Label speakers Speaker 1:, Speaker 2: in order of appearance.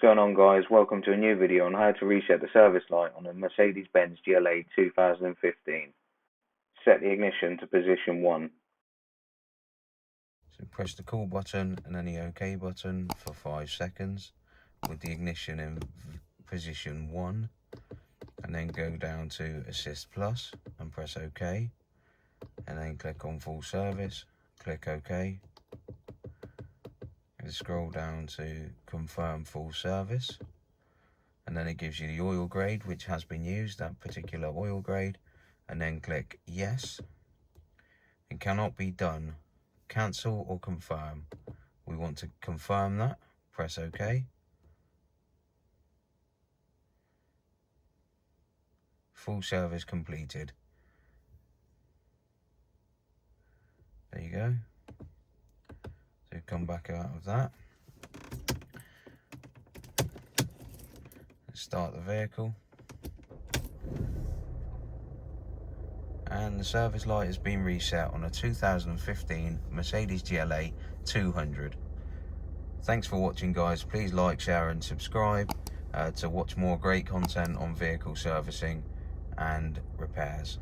Speaker 1: going on, guys? Welcome to a new video on how to reset the service light on a Mercedes-Benz GLA 2015. Set the ignition to position 1.
Speaker 2: So press the call button and then the OK button for 5 seconds with the ignition in position 1, and then go down to Assist Plus and press OK, and then click on Full Service, click OK, and scroll down to Confirm Full Service, and then it gives you the oil grade which has been used, that particular oil grade, and then click Yes. It cannot be done. Cancel or confirm. We want to confirm that. Press OK. Full service completed. There you go. So come back out of that. Start the vehicle. And the service light has been reset on a 2015 Mercedes GLA 200. Thanks for watching, guys. Please like, share and subscribe to watch more great content on vehicle servicing and repairs.